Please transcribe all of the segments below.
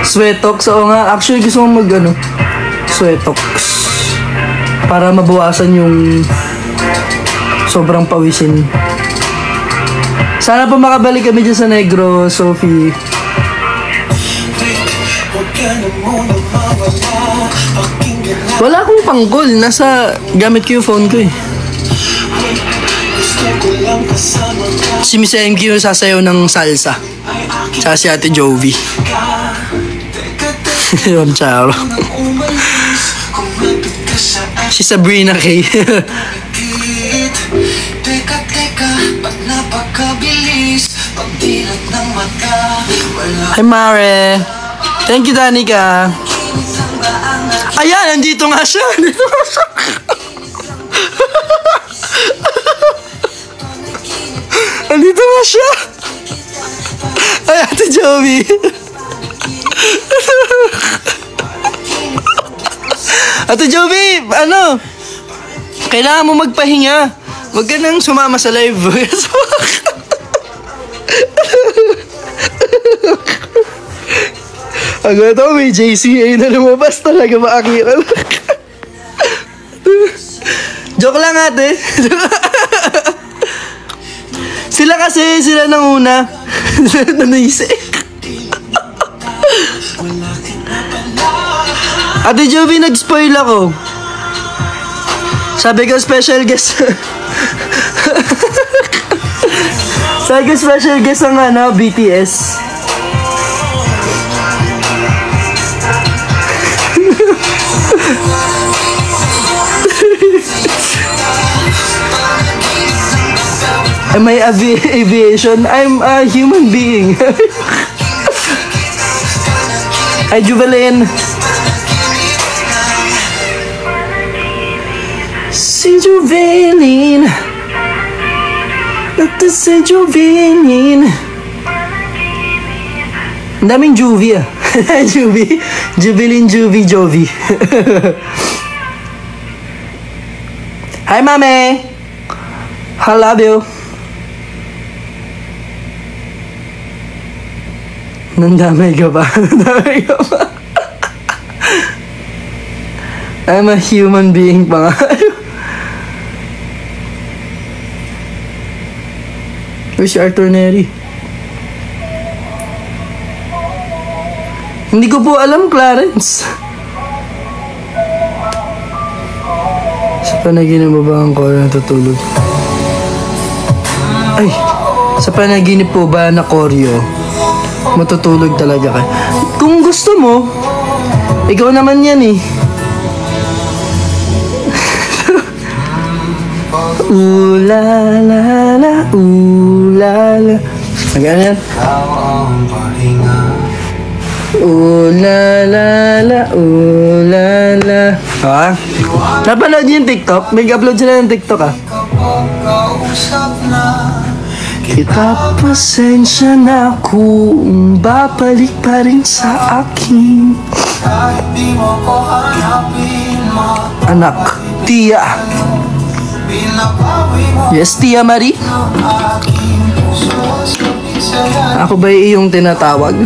Sweatox, oo nga. Actually, gusto mo Sweatox. Para mabawasan yung sobrang pawisin. Sana po makabalik kami dyan sa Negro, Sophie. Wala akong panggol. Nasa gamit ko yung phone ko eh. Si Miss MQ sasayaw ng salsa. Tsaka si Ate Jovi. Yung charo. Si Sabrina K. Hi Mare. Thank you Danica. Ayan, nandito nga siya. Nandito nga siya. Ay, Ate Joey. Ate Joey, kailangan mo magpahinga. Huwag ka nang sumama sa live. Ang ito, may JCA na lumabas talaga makakita. Joke lang ate. Sila nang una. Nanisi. Ate Jovi, nag-spoil ako. Sabi ko special guest. Sabi ko special guest ang BTS. Am I aviation? I'm a human being. Hi, Juvelin. Si Juvelin. Ito si Juvelin. Ang daming Juvie ah. Juvie. Juvelin, Juvie, Jovi. Hi, Mame. I love you. Nandamay ka ba? Nandamay ka ba? I'm a human being pa nga. Where's si Arthur Neri? Hindi ko po alam, Clarence. Sa panaginip mo ba ang Koryo natutulog? Ay, sa panaginip po ba na Koryo matutulog talaga ka? Kung gusto mo, ikaw naman yan eh. Ooh la la la, ooh la la. Magana yan? Ooh la la la, ooh la la. Ha? Napanood niyo yung TikTok? May upload sila ng TikTok ah. Kita pasensya na kung babalik pa rin sa akin. Anak, Tia. Yes, Tia Marie. Ako ba iyong tinatawag?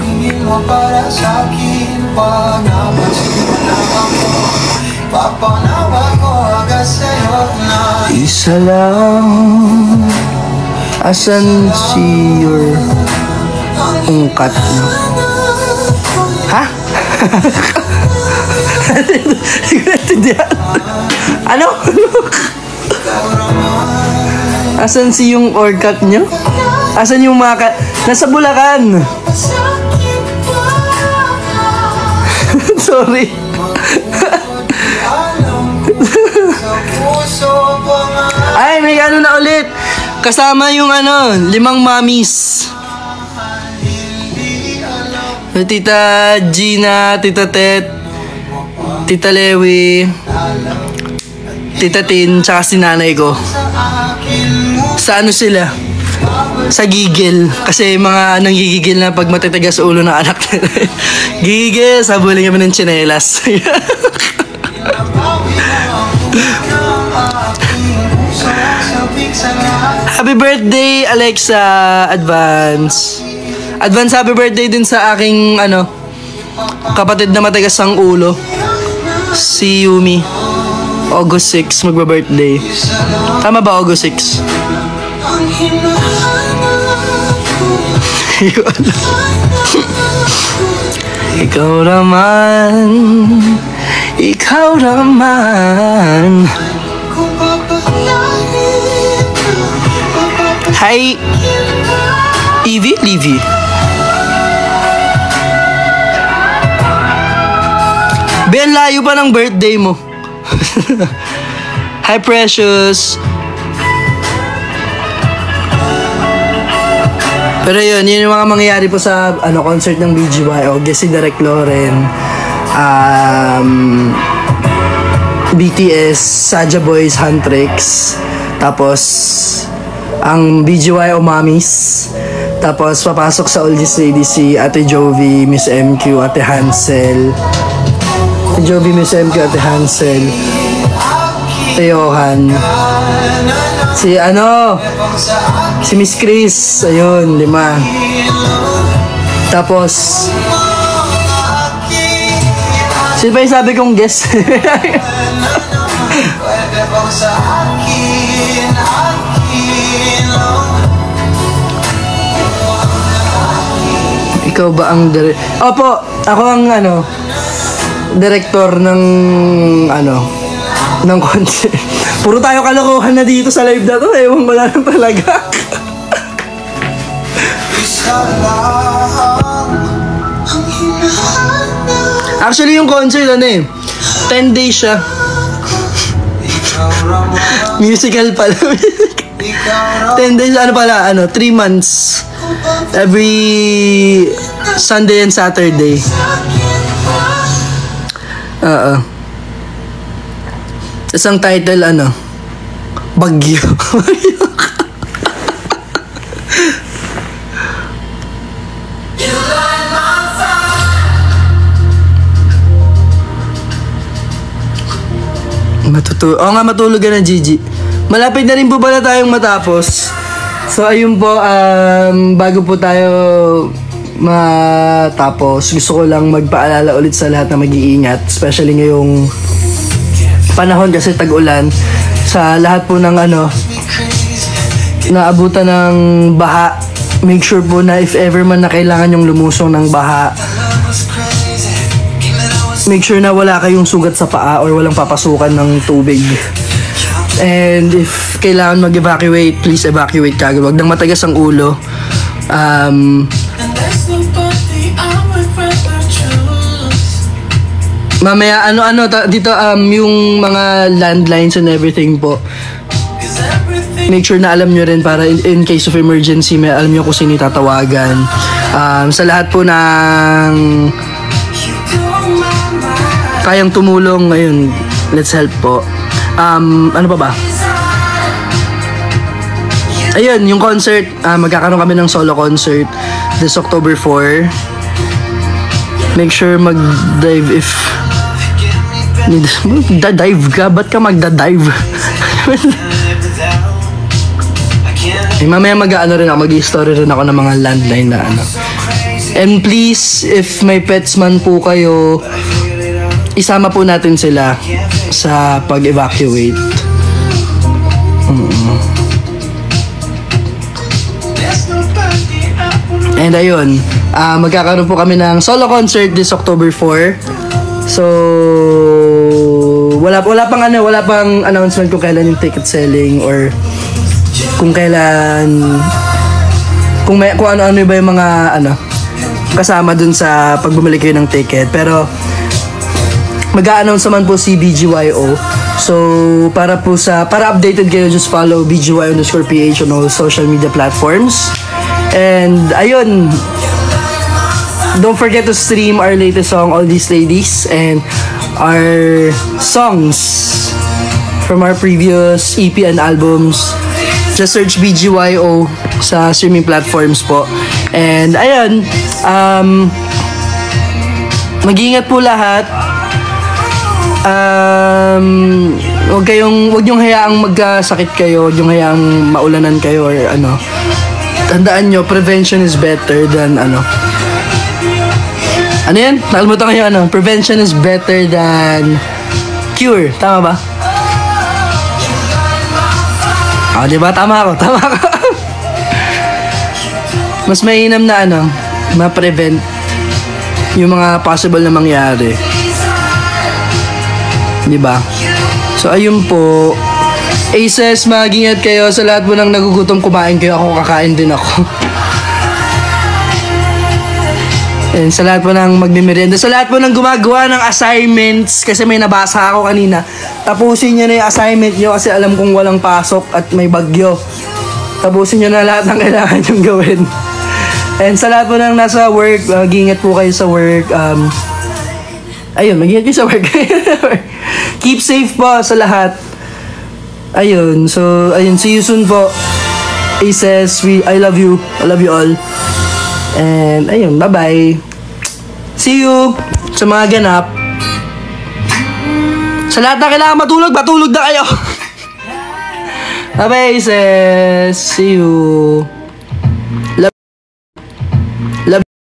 Isa lang. Asan si your ungkat mo? Ha? Hindi ko naintindihan. Ano? Asan si yung orcat nyo? Asan yung mga nasa Bulacan. Sorry. Ay, may ano na ulit. Kasama yung 5 mommies. Tita Gina, Tita Tet, Tita Lewi, Tita Tin, tsaka si nanay ko. Sa ano sila? Sa gigil. Kasi mga nanggigigil na pag matitigas sa ulo ng anak nila. Gigil, sabuling kami ng tsinelas. Happy birthday, Alexa. Advance happy birthday din sa aking kapatid na matigas ang ulo. Si Yumi. August 6, magba-birthday. Tama ba August 6? Ikaw naman. Ikaw naman. Hi, Evie? Livy. Ben, layo pa ng birthday mo. Hi, Precious. Pero yun yung mga mangyayari po sa concert ng BGYO. Guest si Derek Loren, BTS, Saja Boys, Huntrix, tapos ang BGYO Mommies. Tapos papasok sa Oldies Ladies si Ate Jovi, Miss MQ, Ate Hansel. Ate Jovi, Miss MQ, Ate Hansel, Ate Johan. Si Miss Chris, ayun, 5. Tapos, sino pa yung sabi kong guest? Ikaw ba ang Opo, ako ang director ng ng concert. Puro tayo kalokohan na dito sa live na to. Ewan ko na lang talaga. Actually, yung concert 10 days siya. Musical pala. 10 days, 3 months. Every Sunday and Saturday. Isang title, Bagyo. Matulog ka na, Gigi. Malapit na rin po pala tayong matapos. So, ayun po, bago po tayo matapos, gusto ko lang magpaalala ulit sa lahat na mag-iingat, especially ngayong panahon kasi tag-ulan. Sa lahat po ng naabutan ng baha, make sure po na if ever man na kailangan yung lumusong ng baha, make sure na wala kayong sugat sa paa or walang papasukan ng tubig. And if kailangan mag-evacuate, please evacuate kagad. Huwag nang matagas ang ulo. Mamaya, dito, yung mga landlines and everything po. Make sure na alam nyo rin para in case of emergency, may alam nyo kung sino tatawagan. Sa lahat po ng kayang tumulong ngayon, let's help po. Ano pa ba? Ayun, yung concert, magkakaroon kami ng solo concert this October 4. Make sure mag-dive if dive ka? Ba't ka magda-dive? Mamaya mag-i-story rin ako ng mga landline na And please, if may pets man po kayo, isama po natin sila sa pag-evacuate. And ayun, magkakaroon po kami ng solo concert this October 4. So, wala pang announcement kung kailan yung ticket selling or kung kailan kung ano ba yung mga kasama dun sa pagbumili kayo ng ticket. Pero mag-a-announce naman po si BGYO. So, para updated kayo, just follow BGY_PH on all social media platforms. And ayun, don't forget to stream our latest song, All These Ladies, and our songs from our previous EP and albums. Just search BGYO sa streaming platforms po. And ayun, mag-iingat po lahat. Huwag niyong hayaang magkasakit kayo, huwag niyong hayaang maulanan kayo or Tandaan nyo, prevention is better than Ano yan? Nakalimutan ko yung ano. Prevention is better than cure. Tama ba? Diba? Tama ako. Mas mainam na ano, ma-prevent yung mga possible na mangyari. Diba? So, ayun po. Aces, mag-ingat kayo. Sa lahat po ng nagugutom, kumain kayo. Ako, kakain din ako. And sa lahat po ng magmimerienda. Sa lahat po ng gumagawa ng assignments, kasi may nabasa ako kanina. Tapusin nyo na yung assignment nyo kasi alam kong walang pasok at may bagyo. Tapusin nyo na lahat ng kailangan nyong gawin. And sa lahat po ng nasa work, mag-ingat po kayo sa work. Ayun, mag-ingat kayo sa work. Keep safe po sa lahat. Ayun, so, ayun, see you soon po. Aces, I love you. I love you all. And, ayun, bye-bye. See you sa mga ganap. Sa lahat na kailangan matulog, matulog na kayo. Bye-bye, Aces. See you.